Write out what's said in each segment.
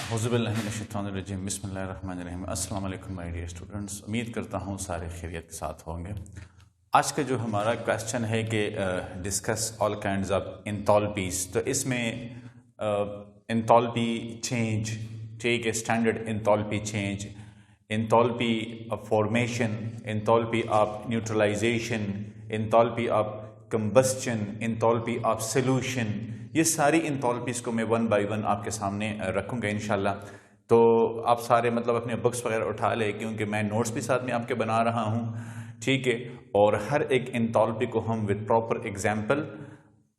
औज़ुबिल्लाहिमिनश्शैतानिर्रजीम बिस्मिल्लाहिर्रहमानिर्रहीम। अस्सलाम वालेकुम माय डियर स्टूडेंट्स, उम्मीद करता हूँ सारे खैरियत के साथ होंगे। आज का जो हमारा क्वेश्चन है कि discuss all kinds of enthalpies, तो इसमें एंथैल्पी चेंज, ठीक है, standard enthalpy change, enthalpy of formation, enthalpy of neutralisation, enthalpy of combustion, enthalpy of solution, ये सारी एंथैल्पीज़ को मैं वन बाय वन आपके सामने रखूँगा इंशाल्लाह। तो आप सारे मतलब अपने बुक्स वगैरह उठा ले, क्योंकि मैं नोट्स भी साथ में आपके बना रहा हूँ, ठीक है। और हर एक एंथैल्पी को हम विद प्रॉपर एग्जाम्पल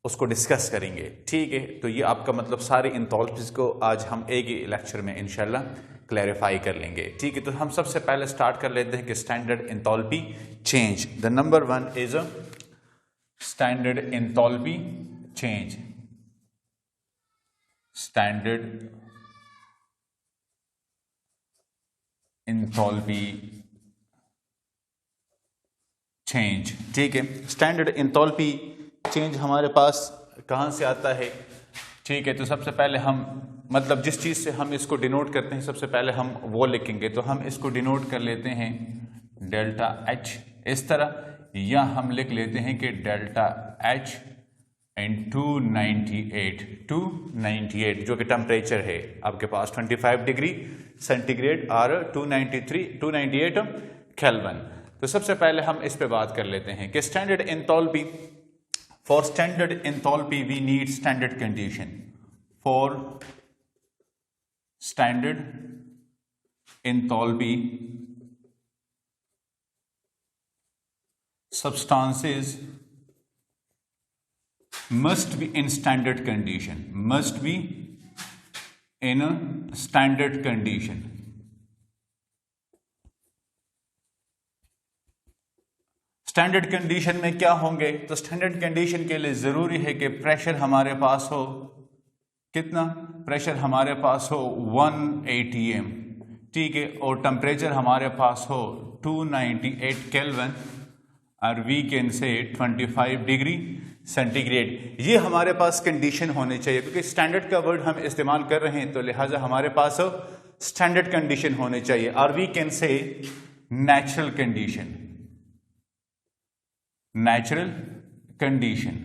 उसको डिस्कस करेंगे, ठीक है। तो ये आपका मतलब सारी एंथैल्पीज़ को आज हम एक ही लेक्चर में इंशाल्लाह क्लैरिफाई कर लेंगे, ठीक है। तो हम सबसे पहले स्टार्ट कर लेते हैं कि standard enthalpy change. The number one is a standard enthalpy change. Standard enthalpy change, ठीक है। स्टैंडर्ड एंथैल्पी चेंज हमारे पास कहाँ से आता है, ठीक है। तो सबसे पहले हम मतलब जिस चीज़ से हम इसको डिनोट करते हैं, सबसे पहले हम वो लिखेंगे। तो हम इसको डिनोट कर लेते हैं डेल्टा एच इस तरह, या हम लिख लेते हैं कि डेल्टा एच एंड 298 जो कि टेम्परेचर है आपके पास 25 डिग्री सेंटीग्रेड और 298 केल्विन। तो सबसे पहले हम इस पे बात कर लेते हैं कि standard enthalpy, for standard enthalpy we need standard condition. For standard enthalpy substances must be in standard condition, must be in a standard condition. Standard condition में क्या होंगे? तो स्टैंडर्ड कंडीशन के लिए जरूरी है कि प्रेशर हमारे पास हो, कितना प्रेशर हमारे पास हो 1 atm, ठीक है, और टेम्परेचर हमारे पास हो 298 केल्विन और वी कैन से 25 डिग्री सेंटीग्रेड। ये हमारे पास कंडीशन होनी चाहिए, क्योंकि स्टैंडर्ड का वर्ड हम इस्तेमाल कर रहे हैं, तो लिहाजा हमारे पास स्टैंडर्ड कंडीशन होनी चाहिए। और we can say natural condition, natural condition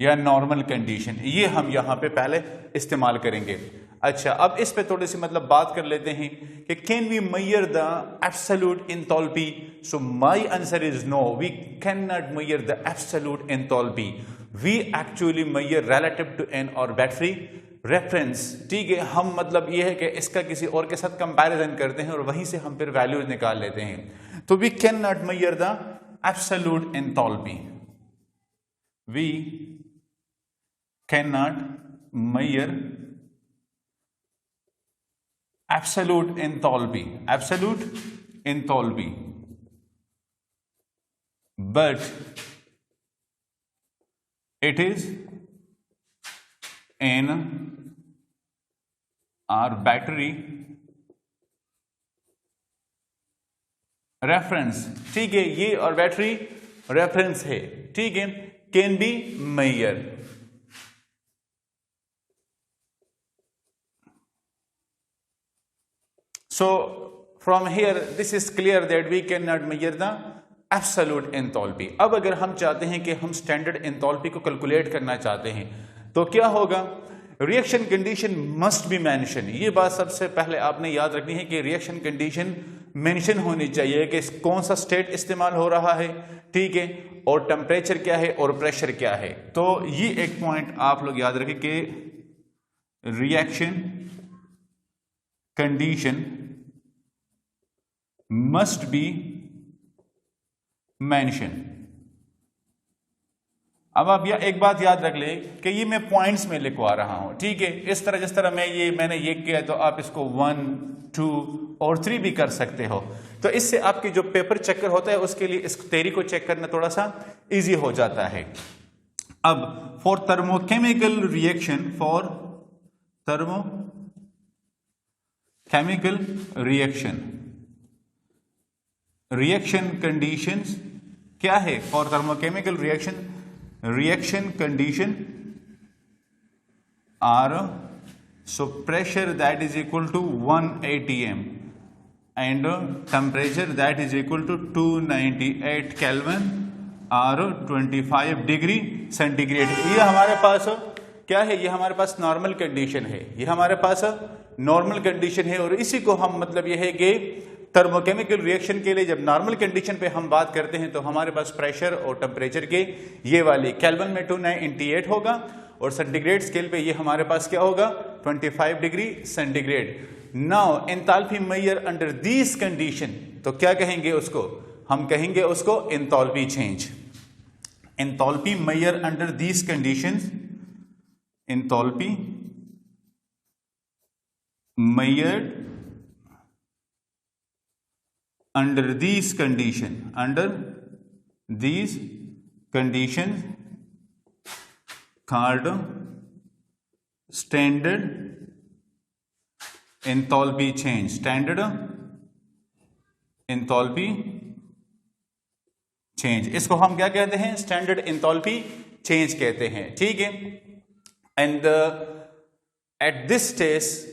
या नॉर्मल कंडीशन, ये हम यहां पे पहले इस्तेमाल करेंगे। अच्छा, अब इस पे थोड़ी सी मतलब बात कर लेते हैं कि can we measure the absolute enthalpy. So my answer is no, we can not measure the absolute enthalpy, we actually measure relative to an arbitrary reference, ठीक है। हम मतलब ये है कि इसका किसी और के साथ कंपैरिजन करते हैं और वहीं से हम फिर वैल्यूज निकाल लेते हैं। तो we can not measure the absolute enthalpy, we can not measure absolute enthalpy, but it is in our battery reference, ठीक है, ये और बैटरी रेफरेंस है, ठीक है, can be measure. So from here this is clear that we cannot measure the absolute enthalpy. अब अगर हम चाहते हैं कि हम स्टैंडर्ड एंथैल्पी को कैलकुलेट करना चाहते हैं, तो क्या होगा? Reaction condition must be mention. ये बात सबसे पहले आपने याद रखनी है कि रिएक्शन कंडीशन मेंशन होनी चाहिए कि कौन सा स्टेट इस्तेमाल हो रहा है, ठीक है, और टेम्परेचर क्या है और प्रेशर क्या है। तो ये एक पॉइंट आप लोग याद रखें कि reaction condition must be mentioned। अब आप एक बात याद रख ले कि ये मैं पॉइंट्स में लिखवा रहा हूं, ठीक है। इस तरह जिस तरह मैंने ये किया, तो आप इसको 1, 2 और 3 भी कर सकते हो। तो इससे आपकी जो पेपर चेकर होता है उसके लिए इस थ्योरी को चेक करना थोड़ा सा इजी हो जाता है। अब for thermochemical reaction, for thermochemical reaction conditions क्या है? For thermochemical reaction condition are So pressure that is equal to 1 atm and temperature that is equal to 298 Kelvin और 25 डिग्री सेंटीग्रेड। ये हमारे पास क्या है, ये हमारे पास नॉर्मल कंडीशन है, ये हमारे पास नॉर्मल कंडीशन है। और इसी को हम मतलब ये है कि थर्मोकेमिकल रिएक्शन के लिए जब नॉर्मल कंडीशन पे हम बात करते हैं तो हमारे पास प्रेशर और टेम्परेचर के ये वाले केल्विन में 298 होगा और सेंटीग्रेड स्केल पे ये हमारे पास क्या होगा 25 degree centigrade. Now enthalpy measure under these condition, तो क्या कहेंगे उसको, हम कहेंगे उसको enthalpy change. Enthalpy measure under these conditions, enthalpy measured under these conditions called standard enthalpy change, standard enthalpy change, इसको हम क्या कहते हैं, स्टैंडर्ड एंथैल्पी चेंज कहते हैं, ठीक है। एंड एट दिस स्टेज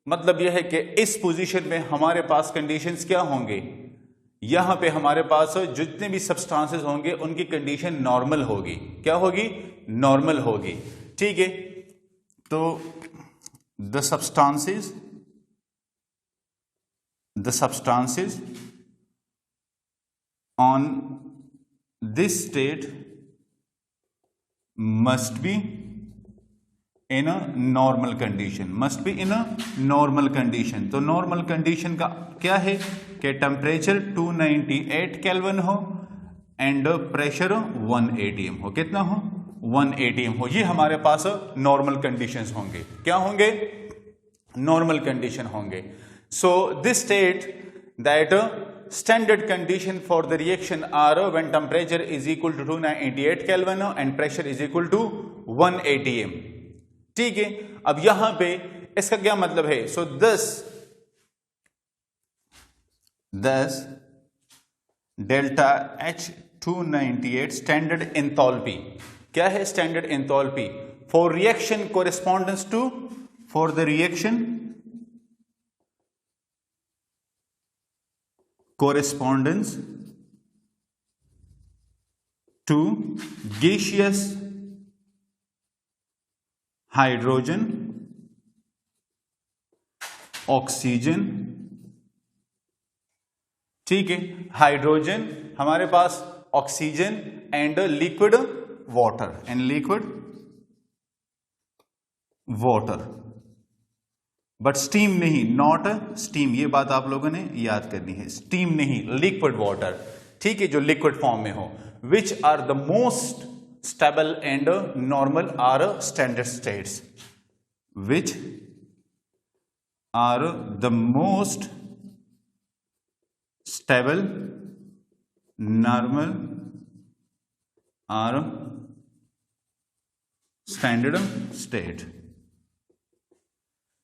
मतलब यह है कि इस पोजीशन में हमारे पास कंडीशंस क्या होंगे, यहां पे हमारे पास जितने भी सब्सटेंसेस होंगे उनकी कंडीशन नॉर्मल होगी, क्या होगी, नॉर्मल होगी, ठीक है। तो the substances on this state must be in a normal condition, must be in a normal condition. तो नॉर्मल कंडीशन का क्या है कि टेम्परेचर 298 केल्विन हो एंड प्रेशर 1 atm हो, कितना हो 1 atm हो, ये हमारे पास नॉर्मल कंडीशंस होंगे, क्या होंगे, नॉर्मल कंडीशन होंगे। So this state that standard condition for the reaction are when temperature is equal to 298 Kelvin and pressure is equal to 1 atm, ठीक है। अब यहां पे इसका क्या मतलब है, सो दस डेल्टा H 298 स्टैंडर्ड एंथैल्पी, क्या है standard enthalpy for reaction correspondence to, for the reaction correspondence to gaseous hydrogen, oxygen, ठीक है, हाइड्रोजन हमारे पास, oxygen and liquid water, but steam नहीं, नॉट स्टीम, ये बात आप लोगों ने याद करनी है, स्टीम नहीं, लिक्विड वाटर, ठीक है, जो लिक्विड फॉर्म में हो। Which are the most stable and normal or standard states, which are the most stable normal or standard state,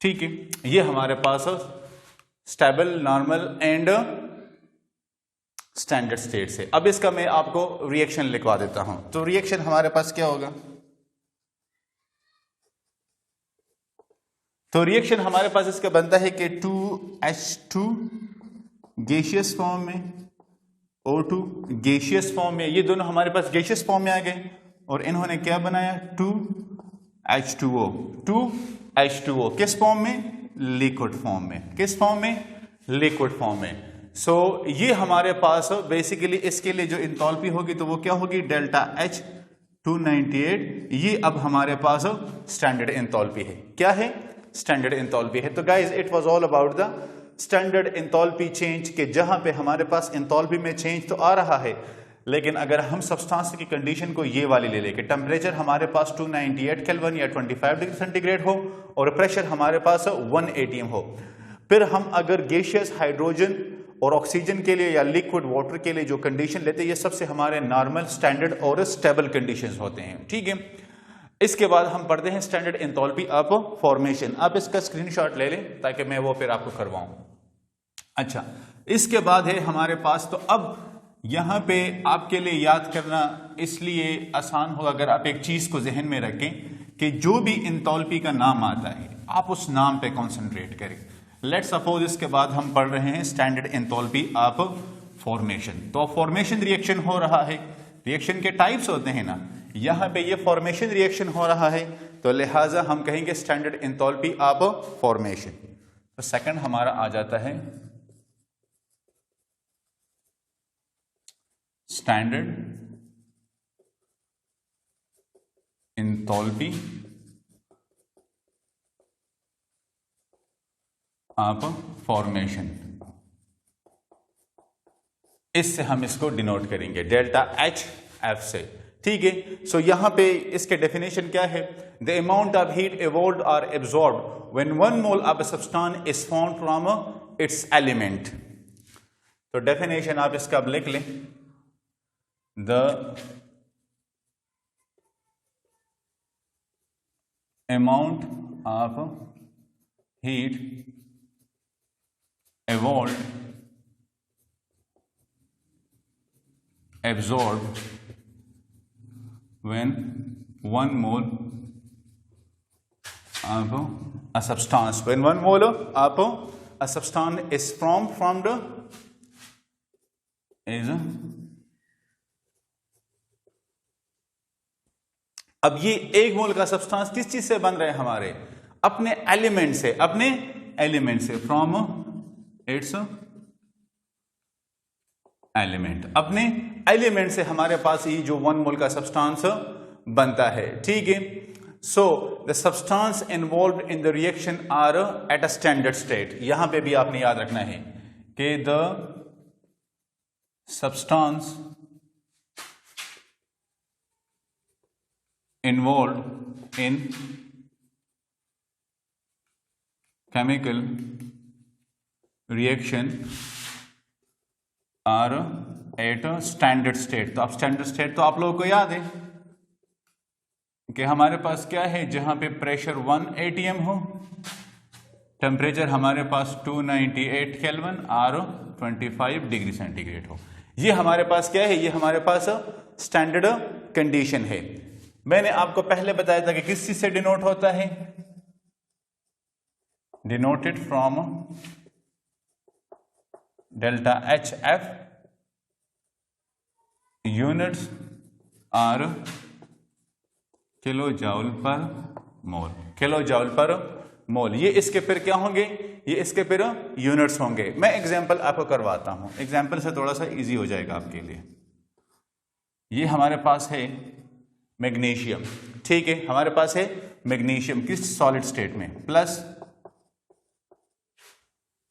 ठीक है। ये हमारे पास stable, normal and standard states है। अब इसका मैं आपको रिएक्शन लिखवा देता हूं। तो रिएक्शन हमारे पास क्या होगा, तो रिएक्शन हमारे पास इसका बनता है कि 2H2 गैसियस फॉर्म में, O2 गैसियस फॉर्म में, ये दोनों हमारे पास गैसियस फॉर्म में आ गए और इन्होंने क्या बनाया 2H2O, 2H2O किस फॉर्म में, लिक्विड फॉर्म में, किस फॉर्म में, लिक्विड फॉर्म में। सो ये हमारे पास बेसिकली इसके लिए जो एंथैल्पी होगी तो वो क्या होगी, डेल्टा H 298, ये अब हमारे पास स्टैंडर्ड एंथैल्पी है, क्या है, स्टैंडर्ड एंथैल्पी है। तो guys it was all about the standard enthalpy change, के जहां पे हमारे पास एंथैल्पी में चेंज तो आ रहा है, लेकिन अगर हम सब्सटेंस की कंडीशन को ये वाली ले लेके, टेम्परेचर हमारे पास 298 केल्विन या 25 डिग्री सेंटीग्रेड हो और प्रेशर हमारे पास 1 atm हो, फिर हम अगर गैसियस हाइड्रोजन और ऑक्सीजन के लिए या लिक्विड वाटर के लिए जो कंडीशन लेते हैं, ये सबसे हमारे नॉर्मल, स्टैंडर्ड और स्टेबल कंडीशंस होते हैं, ठीक है। इसके बाद हम पढ़ते हैं स्टैंडर्ड एंथैल्पी ऑफ फॉर्मेशन। आप इसका स्क्रीनशॉट ले लें ताकि मैं वो फिर आपको करवाऊं। अच्छा, इसके बाद है हमारे पास, तो अब यहां पे आपके लिए याद करना इसलिए आसान होगा अगर आप एक चीज को जहन में रखें कि जो भी एंथैल्पी का नाम आता है, आप उस नाम पे कॉन्सेंट्रेट करें। लेट सपोज इसके बाद हम पढ़ रहे हैं स्टैंडर्ड एंथैल्पी ऑफ फॉर्मेशन। तो फॉर्मेशन रिएक्शन हो रहा है, रिएक्शन के टाइप्स होते हैं ना, यहां पे ये फॉर्मेशन रिएक्शन हो रहा है, तो लिहाजा हम कहेंगे स्टैंडर्ड एंथैल्पी ऑफ फॉर्मेशन। तो सेकंड हमारा आ जाता है स्टैंडर्ड एंथैल्पी ऑफ फॉर्मेशन। इससे हम इसको डिनोट करेंगे डेल्टा एच एफ से, ठीक है। सो यहां पे इसके डेफिनेशन क्या है, the amount of heat evolved or absorbed when 1 mole of a substance is formed from its element। तो डेफिनेशन आप इसका अब लिख लें, the amount of heat evolved, absorbed when 1 mole of a substance, when 1 mole of a substance is formed from the is अब ये 1 मोल का substance किस चीज से बन रहे हैं हमारे, अपने एलिमेंट से, अपने एलिमेंट से, फ्रॉम इट्स एलिमेंट, अपने एलिमेंट से हमारे पास ये जो 1 मोल का सब्सटेंस बनता है, ठीक है। So the substance involve in the reaction are at a standard state. यहां पे भी आपने याद रखना है कि the substance involve in chemical reaction are at standard state. तो आप स्टैंडर्ड स्टेट तो आप लोगों को याद है कि हमारे पास क्या है, जहां पे प्रेशर 1 atm हो, टेम्परेचर हमारे पास 298 केल्विन और 25 डिग्री सेंटीग्रेड हो। ये हमारे पास क्या है, ये हमारे पास स्टैंडर्ड कंडीशन है। मैंने आपको पहले बताया था कि किस चीज से डिनोट होता है, denoted from delta H F, units are kilo joule per mole, kilo joule per mole. ये इसके फिर क्या होंगे, ये इसके फिर यूनिट्स होंगे। मैं एग्जांपल आपको करवाता हूं, एग्जांपल से थोड़ा सा इजी हो जाएगा आपके लिए। ये हमारे पास है मैग्नीशियम, ठीक है, हमारे पास है मैग्नीशियम किस सॉलिड स्टेट में, plus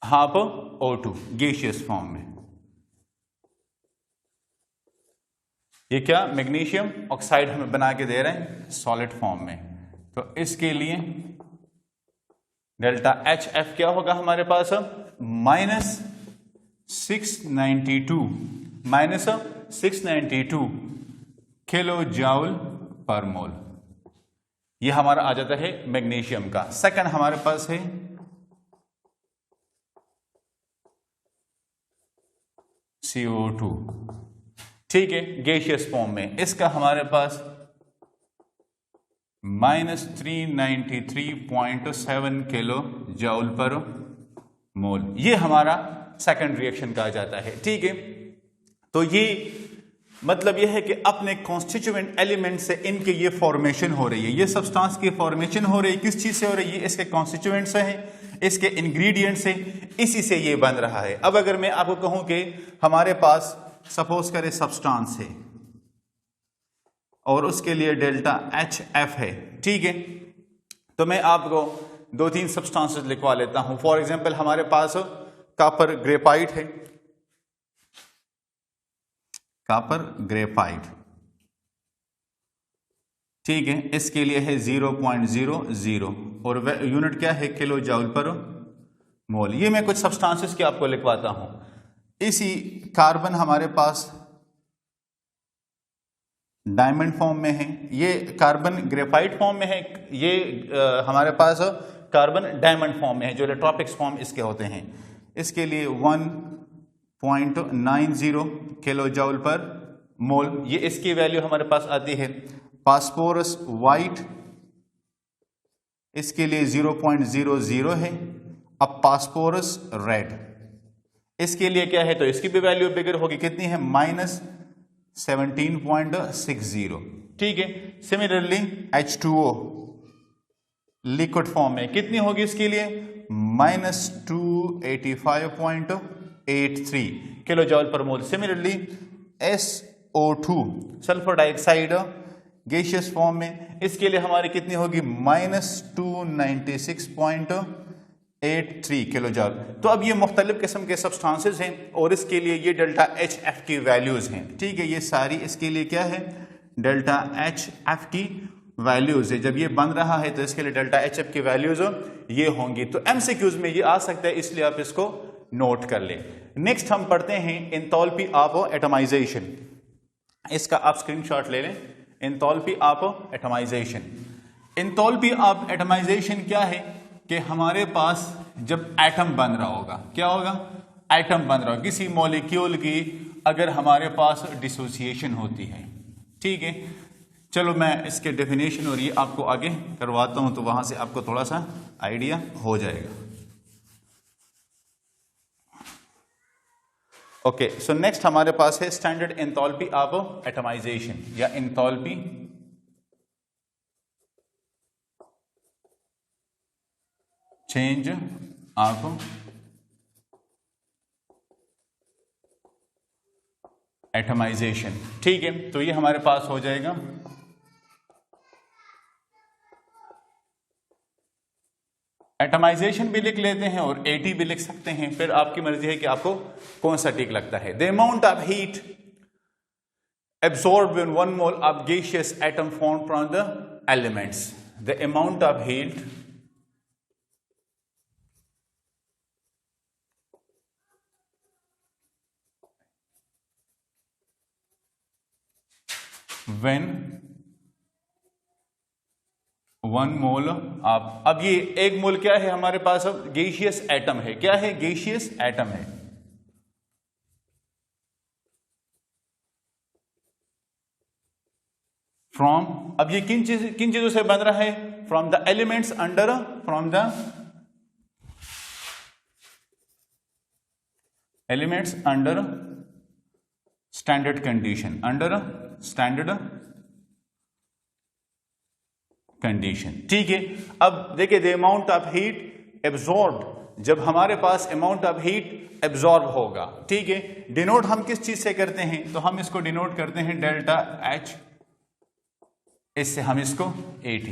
half O2 gaseous form में। ये क्या, मैग्नीशियम ऑक्साइड हमें बना के दे रहे हैं सॉलिड फॉर्म में। तो इसके लिए डेल्टा एच एफ क्या होगा हमारे पास, -692 किलो जाउल पर मोल। ये हमारा आ जाता है मैग्नीशियम का। सेकंड हमारे पास है CO2, ठीक है, गैसियस फॉर्म में। इसका हमारे पास -393.7 किलो जाउल पर मोल। ये हमारा सेकंड रिएक्शन कहा जाता है, ठीक है। तो ये मतलब यह है कि अपने कॉन्स्टिट्यूएंट एलिमेंट से इनके ये फॉर्मेशन हो रही है, ये सब्सटेंस की फॉर्मेशन हो रही है। किस चीज से हो रही है, इसके कॉन्स्टिट्यूएंट से है, इसके इंग्रेडिएंट से, इसी से ये बन रहा है। अब अगर मैं आपको कहूं कि हमारे पास सपोज करें सब्सटेंस है और उसके लिए डेल्टा एच एफ है, ठीक है, तो मैं आपको 2-3 सब्सटेंसेस लिखवा लेता हूं। फॉर एग्जांपल हमारे पास कॉपर ग्रेफाइट है, कॉपर ग्रेफाइट, ठीक है, इसके लिए है 0.00 और यूनिट क्या है, किलो जाउल पर मोल। ये मैं कुछ सब्सटेंसेस की आपको लिखवाता हूं। इसी कार्बन हमारे पास डायमंड फॉर्म में है, ये कार्बन ग्रेफाइट फॉर्म में है, ये हमारे पास कार्बन डायमंड फॉर्म में है, जो इलेक्ट्रोपिक्स फॉर्म इसके होते हैं। इसके लिए 1.90 किलो जाउल पर मोल, ये इसकी वैल्यू हमारे पास आती है। फास्फोरस वाइट, इसके लिए 0.00 है। अब फास्फोरस रेड, इसके लिए क्या है, तो इसकी भी वैल्यू बिगर होगी, कितनी है, -17.60। ठीक है। सिमिलरली H2O लिक्विड फॉर्म में कितनी होगी, इसके लिए -285.83 kilo joule per mole. Similarly SO2 sulphur dioxide gaseous form में, इसके लिए हमारी कितनी होगी, -296.83 किलो जॉल। तो अब ये मुख्तलिफ किस्म के सब्सटेंसेस हैं और इसके लिए ये डेल्टा HF की वैल्यूज हैं। ठीक है, ये सारी इसके लिए क्या है, डेल्टा HF की वैल्यूज है। जब ये बन रहा है तो इसके लिए डेल्टा HF की वैल्यूज ये होंगी। तो MCQs में ये आ सकता है, इसलिए आप इसको नोट कर लें। नेक्स्ट हम पढ़ते हैं एंथैल्पी ऑफ एटमाइजेशन। इसका आप स्क्रीनशॉट ले लें। Enthalpy of atomisation, enthalpy of atomisation क्या है कि हमारे पास जब एटम बन रहा होगा, क्या होगा, एटम बन रहा होगा किसी मॉलिक्यूल की, अगर हमारे पास डिसोसिएशन होती है। ठीक है, चलो मैं इसके डेफिनेशन और ये आपको आगे करवाता हूं, तो वहां से आपको थोड़ा सा आइडिया हो जाएगा। ओके, सो नेक्स्ट हमारे पास है स्टैंडर्ड एंथैल्पी ऑफ एटमाइजेशन या एंथैल्पी चेंज ऑफ एटमाइजेशन। ठीक है, तो ये हमारे पास हो जाएगा एटमाइजेशन भी लिख लेते हैं और AT भी लिख सकते हैं, फिर आपकी मर्जी है कि आपको कौन सा ठीक लगता है। The amount of heat absorbed when 1 mole of gaseous atom formed from the elements. The amount of heat when 1 mole of, अब ये 1 मोल क्या है हमारे पास, अब गैसियस एटम है। क्या है, गैसियस एटम है। फ्रॉम, अब ये किन चीजों से बन रहा है, from the elements under, from the elements under standard condition, under standard condition. ठीक है, अब देखिए the amount of heat absorbed, जब हमारे पास अमाउंट ऑफ हीट एब्जॉर्ब होगा, ठीक है, डिनोट हम किस चीज से करते हैं, तो हम इसको डिनोट करते हैं डेल्टा H, इससे हम इसको AT,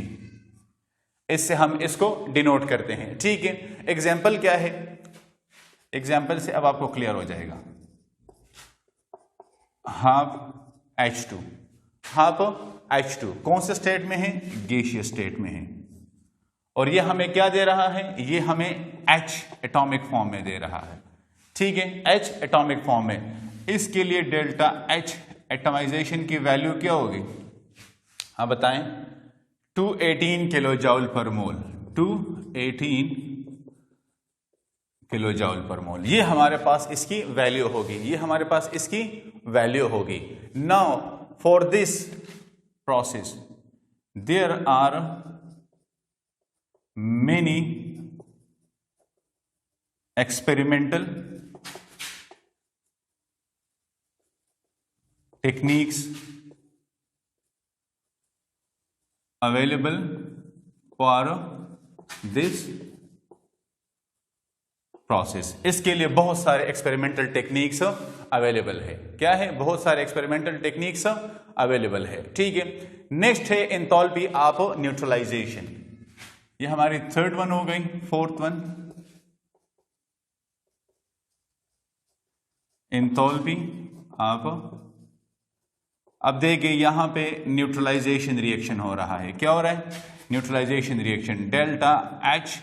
इससे हम इसको डिनोट करते हैं। ठीक है, एग्जाम्पल क्या है, एग्जाम्पल से अब आपको क्लियर हो जाएगा। हाफ H2, हाफ H2 कौन से स्टेट में है, गैसियस स्टेट में है, और ये हमें क्या दे रहा है, ये हमें H एटॉमिक फॉर्म में दे रहा है। ठीक है, H एटॉमिक फॉर्म में, इसके लिए डेल्टा H एटमाइजेशन की वैल्यू क्या होगी, हाँ बताएं, 218 किलो जॉल पर मोल, 218 किलो जॉल पर मोल, ये हमारे पास इसकी वैल्यू होगी, ये हमारे पास इसकी वैल्यू होगी। Now for this process there are many experimental techniques available for this process। इसके लिए बहुत सारे एक्सपेरिमेंटल टेक्निक्स अवेलेबल है। क्या है, बहुत सारे एक्सपेरिमेंटल टेक्निक्स अवेलेबल है। ठीक है, नेक्स्ट है एंथैल्पी ऑफ न्यूट्रलाइजेशन, ये हमारी थर्ड वन हो गई। फोर्थ वन एंथैल्पी ऑफ, अब देखिए यहां पे न्यूट्रलाइजेशन रिएक्शन हो रहा है, क्या हो रहा है, neutralisation reaction, delta H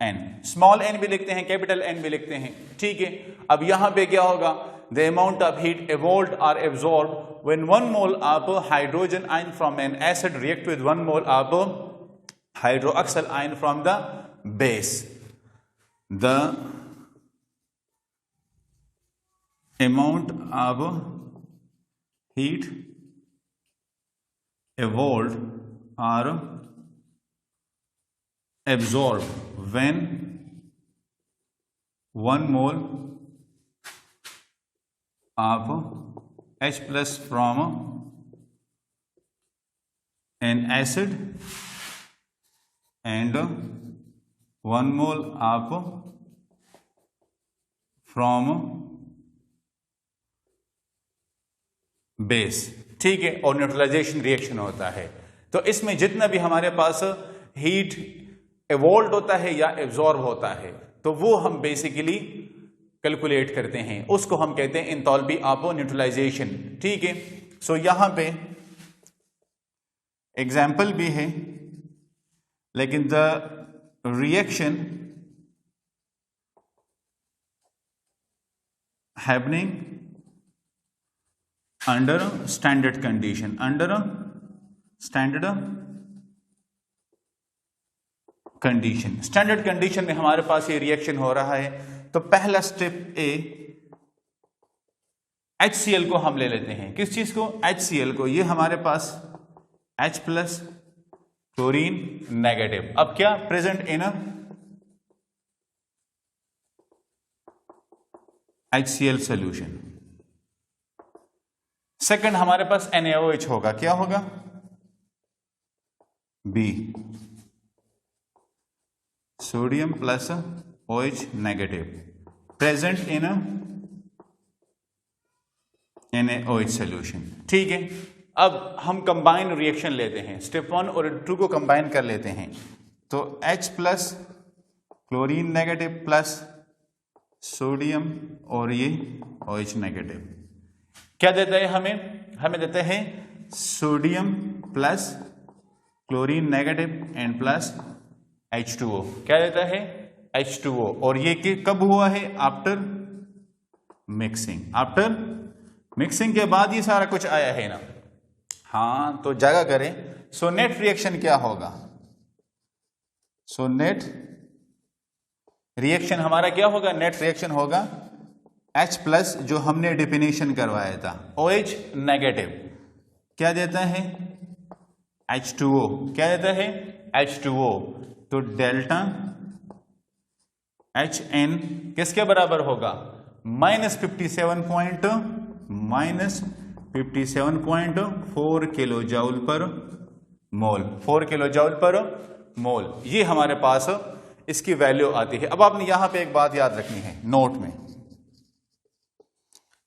N, small n भी लिखते हैं, कैपिटल N भी लिखते हैं। ठीक है, अब यहां पे क्या होगा, the amount of heat evolved or absorbed when 1 mole of hydrogen ion from an acid react with 1 mole of hydroxyl ion from the base, the amount of heat evolved or absorbed when 1 mole of H plus from an acid and 1 mole of from base, ठीक है, और neutralisation reaction होता है। तो इसमें जितना भी हमारे पास हीट एवोल्व होता है या एब्जॉर्ब होता है तो वो हम बेसिकली कैलकुलेट करते हैं, उसको हम कहते हैं एंथैल्पी ऑफ न्यूट्रलाइजेशन, ठीक है। सो यहां पे एग्जाम्पल भी है, लेकिन the reaction happening under standard condition, under standard condition. Standard condition में हमारे पास ये रिएक्शन हो रहा है, तो पहला स्टेप ए, HCl को हम ले लेते हैं। किस चीज को? HCl को। ये हमारे पास H प्लस क्लोरीन नेगेटिव, अब क्या present in HCl solution. Second हमारे पास NaOH होगा, क्या होगा? B, sodium plus OH negative, present in NaOH solution, ठीक है। अब हम कंबाइन रिएक्शन लेते हैं, स्टेप 1 और 2 को कंबाइन कर लेते हैं। तो H plus chlorine negative plus sodium और ये OH नेगेटिव क्या देता है हमें? हमें देता है sodium plus chlorine negative and plus H2O। क्या देता है? H2O। और ये कब हुआ है? After mixing. आफ्टर मिक्सिंग के बाद ये सारा कुछ आया है ना। हाँ, तो जगह करें। सो नेट रिएक्शन क्या होगा? सो नेट रिएक्शन हमारा क्या होगा? नेट रिएक्शन होगा H प्लस जो हमने डिफिनेशन करवाया था, OH नेगेटिव क्या देता है? H2O। क्या देता है? H2O। तो डेल्टा HN किसके बराबर होगा? -57.4 किलो जूल पर मोल, 4 किलो जूल पर मोल, ये हमारे पास इसकी वैल्यू आती है। अब आपने यहां पे एक बात याद रखनी है,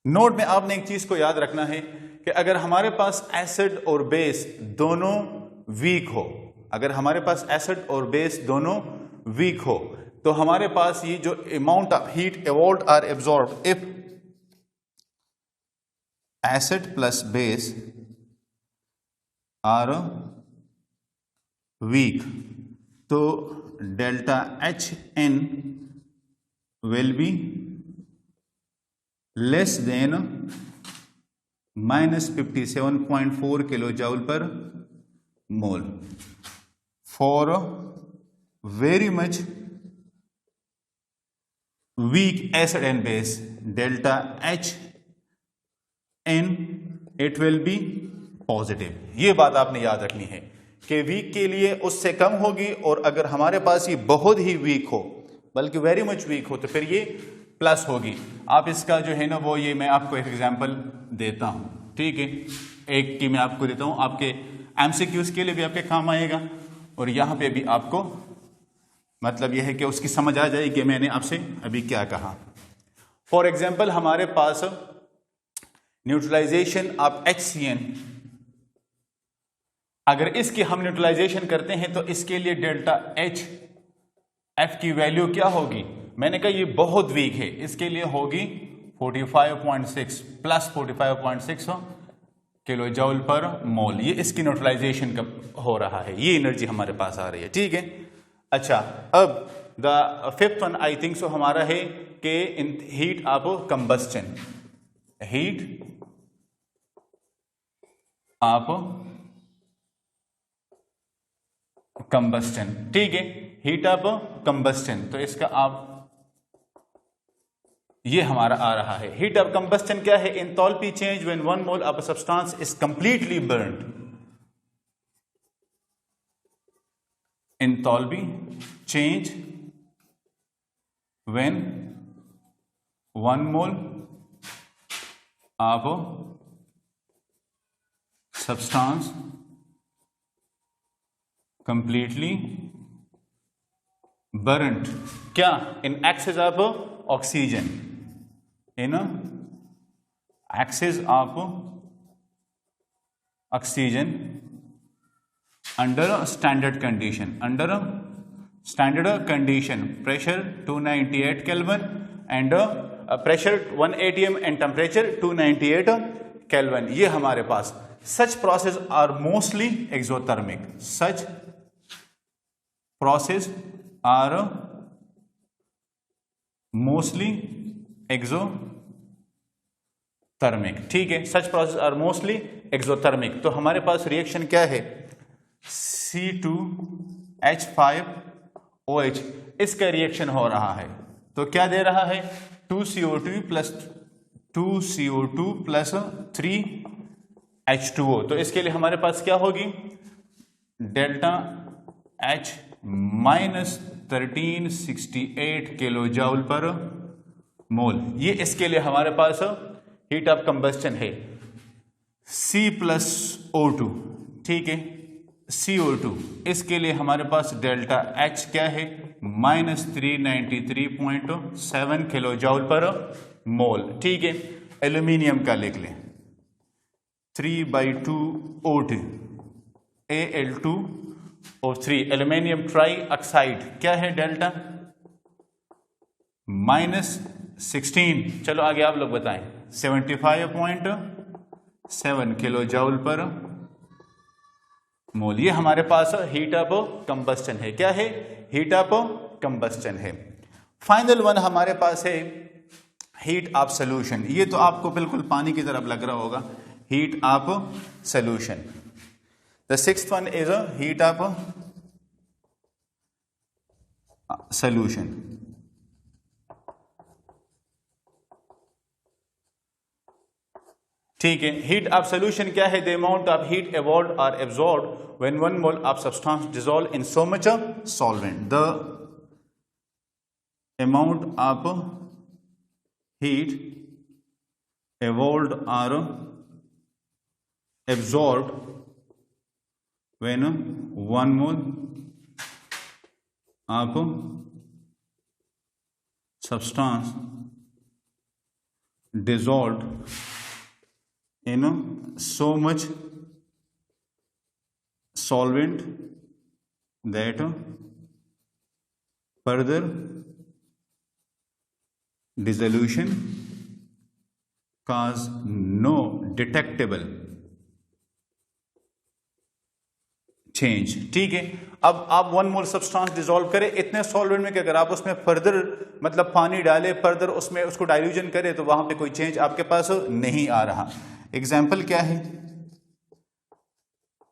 नोट में आपने एक चीज को याद रखना है कि अगर हमारे पास एसिड और बेस दोनों वीक हो, अगर हमारे पास एसिड और बेस दोनों वीक हो, तो हमारे पास ये जो अमाउंट ऑफ हीट एवोल्व और absorb, if acid plus base are weak, तो delta HN will be less than -57.4 kilo joule per mole. For very much weak acid and base, delta HN it will be positive. ये बात आपने याद रखनी है कि week के लिए उससे कम होगी, और अगर हमारे पास ये बहुत ही वीक हो, बल्कि वेरी मच वीक हो, तो फिर ये प्लस होगी। आप इसका जो है ना वो, ये मैं आपको एक एग्जांपल देता हूं, ठीक है। एक की मैं आपको देता हूं, आपके MCQs के लिए भी आपके काम आएगा, और यहां पे भी आपको मतलब यह है कि उसकी समझ आ जाए कि मैंने आपसे अभी क्या कहा। फॉर एग्जाम्पल हमारे पास न्यूट्रलाइजेशन ऑफ HCN, अगर इसकी हम न्यूट्रलाइजेशन करते हैं तो इसके लिए डेल्टा HF की वैल्यू क्या होगी? मैंने कहा ये बहुत वीक है, इसके लिए होगी 45.6 plus 45.6 kilo joule per mole. ये इसकी न्यूट्रलाइजेशन का हो रहा है, ये एनर्जी हमारे पास आ रही है, ठीक है। अच्छा, अब the fifth one I think so हमारा है कि इन heat of combustion, heat of combustion, ठीक है, हीट ऑफ कंबस्टन। तो इसका आप ये हमारा आ रहा है। हीट ऑफ कंबस्टन क्या है? Enthalpy change when 1 mole of a substance is completely burned. enthalpy change when 1 mole of substance completely burnt क्या in excess of oxygen, in excess of oxygen under a standard condition, pressure 298 Kelvin and pressure 1 atm and temperature 298 Kelvin. ये हमारे पास such process are mostly exothermic. Such process are mostly exothermic. ठीक है, such process are mostly exothermic. तो हमारे पास reaction क्या है? C2H5OH, इसका reaction हो रहा है तो क्या दे रहा है? 2CO2 plus 3H2O. तो इसके लिए हमारे पास क्या होगी? Delta H minus 1368 kilo joule per mole. ये इसके लिए हमारे पास हीट ऑफ कंबस्टन है. C प्लस O2, ठीक है, CO2, इसके लिए हमारे पास डेल्टा H क्या है? माइनस 393.7 किलो जूल पर मोल. ठीक है, एल्यूमिनियम का लिख लें 3/2O2 Al2O3. Aluminium try oxide क्या है? डेल्टा माइनस 16, चलो आगे आप लोग बताएं, 75.7 किलो जूल पर मोल. ये हमारे पास हीट ऑफ कंबस्टन है. क्या है? हीट ऑफ कंबस्टन है. फाइनल वन हमारे पास है हीट ऑफ सॉल्यूशन. ये तो आपको बिल्कुल पानी की तरफ लग रहा होगा, heat of solution. The sixth one is heat of solution. ठीक है, हीट ऑफ सॉल्यूशन क्या है? The amount of heat evolved or absorbed when 1 mole of substance dissolved in so much solvent. The amount of heat evolved or absorbed when 1 mole of substance dissolved in so much solvent that further dissolution cause no detectable change. ठीक है, अब आप 1 मोल substance dissolve करें इतने solvent में कि अगर आप उसमें फर्दर मतलब पानी डालें, फर्दर उसमें उसको डाइल्यूजन करें तो वहां पे कोई चेंज आपके पास नहीं आ रहा. एग्जाम्पल क्या है?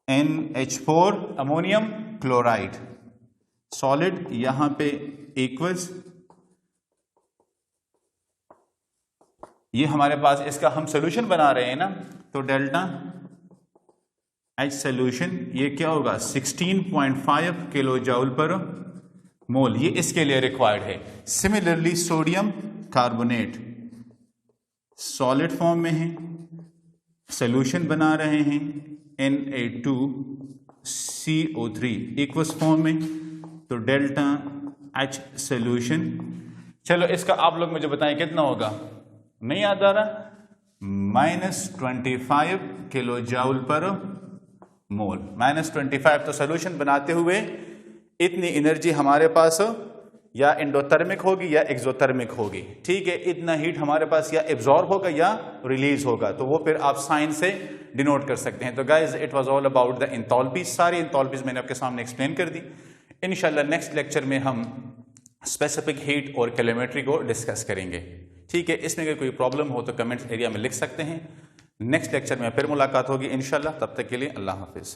NH4 अमोनियम क्लोराइड सॉलिड, यहां पे एक्वस, ये हमारे पास इसका हम सोल्यूशन बना रहे हैं ना, तो डेल्टा H सोल्यूशन ये क्या होगा? 16.5 किलो जूल पर मोल. ये इसके लिए रिक्वायर्ड है. Similarly sodium carbonate solid form में है, सोल्यूशन बना रहे हैं Na2CO3 इक्वस फॉर्म में, तो डेल्टा H सोल्यूशन. चलो इसका आप लोग मुझे बताएं कितना होगा? नहीं याद आ रहा? -25 किलो जूल पर मोल. -25 तो सोल्यूशन बनाते हुए इतनी एनर्जी हमारे पास या एंडोथर्मिक होगी या एक्सोथर्मिक होगी. ठीक है, इतना हीट हमारे पास या एब्जॉर्ब होगा या रिलीज होगा, तो वो फिर आप साइन से डिनोट कर सकते हैं. तो guys it was all about the enthalpies. सारी एंथैल्पीज मैंने आपके सामने एक्सप्लेन कर दी. इंशाल्लाह नेक्स्ट लेक्चर में हम स्पेसिफिक हीट और कैलोरीमेट्री को डिस्कस करेंगे. ठीक है, इसमें अगर कोई प्रॉब्लम हो तो कमेंट्स एरिया में लिख सकते हैं. नेक्स्ट लेक्चर में फिर मुलाकात होगी इंशाल्लाह. तब तक के लिए अल्लाह हाफिज़.